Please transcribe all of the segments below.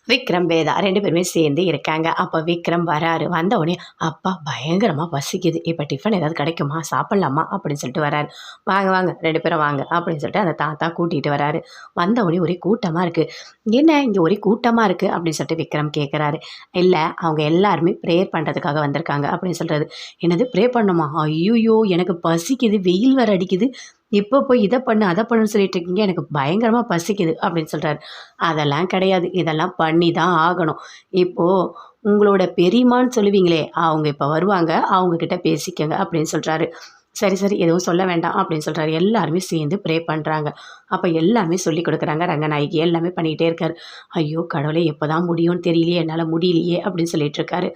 விக்ரம், வேதா 2 பேருமே சேர்ந்து இருக்காங்க. அப்ப விக்ரம் வராரு. வந்த உடனே, "அப்பா பயங்கரமா பசிக்குது. இப்ப டிஃபன் ஏதாவது கிடைக்குமா? சாப்பிடலாமா?" அப்படின்னு சொல்லிட்டு வராரு. "வாங்க, வாங்க 2 பேரும் வாங்க" அப்படின்னு சொல்லிட்டு அந்த தாத்தா கூட்டிட்டு வராரு. வந்த உடனே ஒரே கூட்டமா இருக்கு. "என்ன இங்க ஒரே கூட்டமா இருக்கு?" அப்படின்னு சொல்லிட்டு விக்ரம் கேட்கறாரு. "இல்ல, அவங்க எல்லாருமே பிரேயர் பண்றதுக்காக வந்திருக்காங்க" அப்படின்னு சொல்றாரு. "என்னது பிரே பண்ணணுமா? ஐய்யய்யோ! எனக்கு பசிக்குது. வெயில் வேற அடிக்குது. இப்போ போய் இத பண்ணு, அத பண்ணுன்னு சொல்லிட்டு இருக்கீங்க. எனக்கு பயங்கரமா பசிக்குது" அப்படின்னு சொல்றாரு. "அதெல்லாம் கிடையாது. இதெல்லாம் பண்ணி தான் ஆகணும். இப்போ உங்களோட பெரியம்மான்னு சொல்லுவீங்களே, அவங்க இப்ப வருவாங்க. அவங்க கிட்ட பேசிக்கங்க" அப்படின்னு சொல்றாரு. "சரி, சரி. எதுவும் சொல்ல வேண்டாம்" அப்படின்னு சொல்றாரு. எல்லாருமே சேர்ந்து ப்ரே பண்றாங்க. அப்ப எல்லாமே சொல்லிக் குடுக்குறாங்க ரங்கநாயகி. எல்லாமே பண்ணிக்கிட்டே இருக்காரு. "ஐயோ! கடவுளே எப்பதான் முடியும்னு தெரியலையே! என்னால முடியலையே!" அப்படின்னு சொல்லிட்டு இருக்காரு.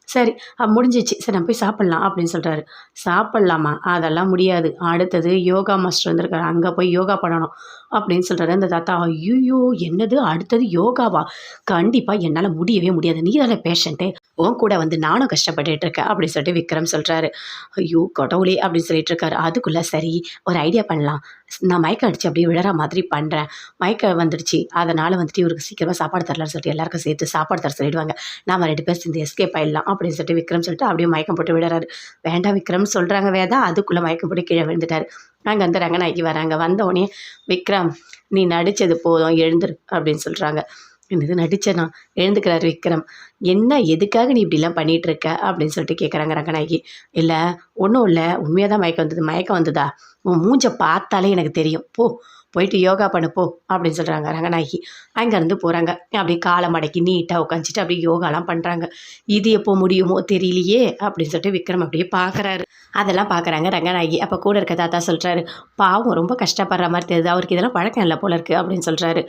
சரி, முடிஞ்சிச்சு. சரி நம்ம போய் சாப்பிடலாம் அப்படின்னு சொல்றாரு. சாப்பிடலாமா? அதெல்லாம் முடியாது. அடுத்தது யோகா மாஸ்டர் வந்திருக்காரு. அங்க போய் யோகா பண்ணணும் அப்படின்னு சொல்றாரு. அந்த தாத்தா, "ஐய்யய்யோ! என்னது அடுத்தது யோகாவா? கண்டிப்பா என்னால முடியவே முடியாது. நீ தானே பேஷண்ட்டு. உன் கூட வந்து நானும் கஷ்டப்பட்டுட்டு இருக்கேன்" அப்படின்னு சொல்லிட்டு விக்ரம் சொல்றாரு. "ஐயோ! கடவுளே!" அப்படின்னு சொல்லிட்டு இருக்காரு. அதுக்குள்ள சரி ஒரு ஐடியா பண்ணலாம். நான் மயக்கம் அடிச்சு அப்படியே விழற மாதிரி பண்றேன். மயக்கம் வந்துடுச்சு. அதனால வந்துட்டு இவருக்கு சீக்கிரமா சாப்பாடு தரலான்னு சொல்லிட்டு எல்லாருக்கும் சேர்த்து சாப்பாடு தர சொல்லிடுவாங்க. நாம 2 பேரும் சேர்ந்து எஸ்கேப் ஆயிடலாம் அப்படின்னு சொல்லிட்டு விக்ரம் சொல்லிட்டு அப்படியே மயக்கம் போட்டு விழுறாரு. வேண்டாம் விக்ரம்னு சொல்றாங்க வேதா. அதுக்குள்ள மயக்கம் போட்டு கீழ விழுந்துட்டாரு. அங்க வந்து ரங்கநாயகி வராங்க. வந்த உடனே, "விக்ரம், நீ நடிச்சது போதும் எழுந்துரு" அப்படின்னு சொல்றாங்க. "என்னது நடிச்சேனா?" எழுந்துக்கிறாரு விக்ரம். "என்ன எதுக்காக நீ இப்படிலாம் பண்ணிட்டு இருக்க?" அப்படின்னு சொல்லிட்டு கேட்குறாங்க ரங்கநாயகி. "இல்ல, ஒண்ணும் இல்ல. உண்மையா தான் மயக்கம் வந்தது." "மயக்கம் வந்ததா? உன் மூஞ்ச பார்த்தாலே எனக்கு தெரியும். போ, போயிட்டு யோகா பண்ணு போ" அப்படின்னு சொல்றாங்க ரங்கநாயகி. அங்கேருந்து போறாங்க. அப்படியே கால மடக்கி நீட்டா உட்காந்துட்டு அப்படியே யோகாலாம் பண்றாங்க. "இது எப்போ முடியுமோ தெரியலையே" அப்படின்னு சொல்லிட்டு விக்ரம் அப்படியே பார்க்குறாரு. அதெல்லாம் பார்க்குறாங்க ரங்கநாயகி. அப்போ கூட இருக்க தாத்தா சொல்றாரு, "பாவம் ரொம்ப கஷ்டப்படுற மாரி தெரியுது. அவருக்கு இதெல்லாம் பழக்கம் இல்ல போல இருக்கு" அப்படின்னு சொல்றாரு.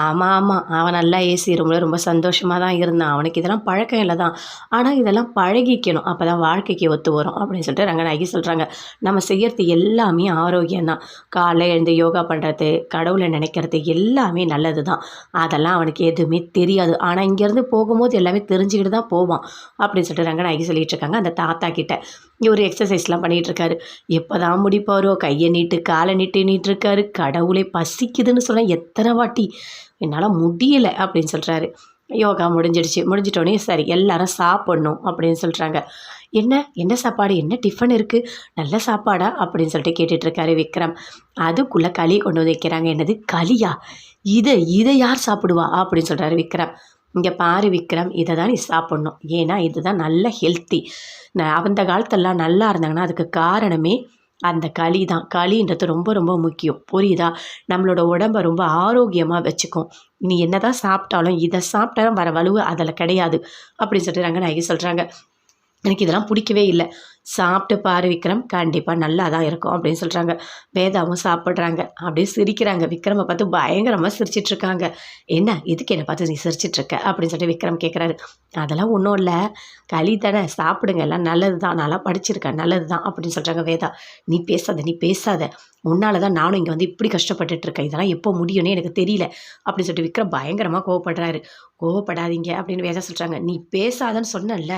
"ஆமா, ஆமா. அவன் நல்லா ஏசி ரூம்ல ரொம்ப சந்தோஷமா தான் இருந்தான். அவனுக்கு இதெல்லாம் பழக்கம் இல்ல தான். ஆனா இதெல்லாம் பழகிக்கணும். அப்பதான் வாழ்க்கைக்கு ஒத்து வரும்" அப்படின்னு சொல்லிட்டு ரங்கநாயகி சொல்றாங்க. "நம்ம செய்யறது எல்லாமே ஆரோக்கியம் தான். காலைல எழுந்து யோகா பண்றது, கடவுள நினைக்கிறது எல்லாமே நல்லது தான். அதெல்லாம் அவனுக்கு எதுவுமே தெரியாது. ஆனா இங்கேருந்து போகும்போது எல்லாமே தெரிஞ்சுக்கிட்டு தான் போவான்" அப்படின்னு சொல்லிட்டு ரங்கநாயகி சொல்லிட்டு இருக்காங்க அந்த தாத்தா கிட்ட. இவரு எக்ஸர்சைஸ்லாம் பண்ணிட்டு இருக்காரு. எப்பதான் முடிப்பாரோ, கைய நீட்டு, கால நீட்டின்னிட்டு இருக்காரு. "கடவுளே பசிக்குதுன்னு சொன்னா எத்தன வாட்டி? என்னால முடியல" அப்படின்னு சொல்றாரு. யோகா முடிஞ்சிடுச்சு. முடிஞ்சிட்டோனே, "சரி எல்லாரும் சாப்பிடணும்" அப்படின்னு சொல்றாங்க. "என்ன? என்ன சாப்பாடு? என்ன டிஃபன் இருக்கு? நல்ல சாப்பாடா?" அப்படின்னு சொல்லிட்டு கேட்டுட்டு இருக்காரு விக்ரம். அதுக்குள்ள களி கொண்டு வந்து வைக்கிறாங்க. "என்னது களியா? இத இத யார் சாப்பிடுவா?" அப்படின்னு சொல்றாரு விக்ரம். "இங்க பாரு விக்ரம், இத தான் நீ சாப்பிடணும். ஏன்னா இதுதான் நல்ல ஹெல்த்தி. அந்த காலத்துலலாம் நல்லா இருந்தாங்கன்னா, அதுக்கு காரணமே அந்த களி தான். களின்றது ரொம்ப ரொம்ப முக்கியம். புரியுதா? நம்மளோட உடம்ப ரொம்ப ஆரோக்கியமா வச்சுக்கும். நீ என்னதான் சாப்பிட்டாலும், இத சாப்பிட்டா வர வலுவு அதுல கிடையாது" அப்படின்னு சொல்லிட்டு ரங்கநாயகி சொல்றாங்க. "எனக்கு இதெல்லாம் பிடிக்கவே இல்ல. சாப்பிட்டு பாரு விக்ரம், கண்டிப்பா நல்லா தான் இருக்கும்" அப்படின்னு சொல்றாங்க. வேதாவும் சாப்பிடுறாங்க. அப்படியே சிரிக்கிறாங்க. விக்ரம பார்த்து பயங்கரமா சிரிச்சுட்டு இருக்காங்க. "என்ன? எதுக்கு என்ன பார்த்து நீ சிரிச்சுட்டு இருக்க?" அப்படின்னு சொல்லிட்டு விக்ரம் கேட்குறாரு. "அதெல்லாம் ஒண்ணும் இல்ல. களி தானே சாப்பிடுங்க. எல்லாம் நல்லது தான். நான்லாம் படிச்சிருக்கேன். நல்லது தான்" அப்படின்னு சொல்றாங்க வேதா. "நீ பேசாத, நீ பேசாத. உன்னால தான் நானும் இங்க வந்து இப்படி கஷ்டப்பட்டுட்டு இருக்கேன். இதெல்லாம் எப்போ முடியும்னே எனக்கு தெரியல" அப்படின்னு சொல்லிட்டு விக்ரம் பயங்கரமா கோவப்படுறாரு. "கோவப்படாதீங்க" அப்படின்னு வேதா சொல்றாங்க. "நீ பேசாதன்னு சொன்னேன்ல."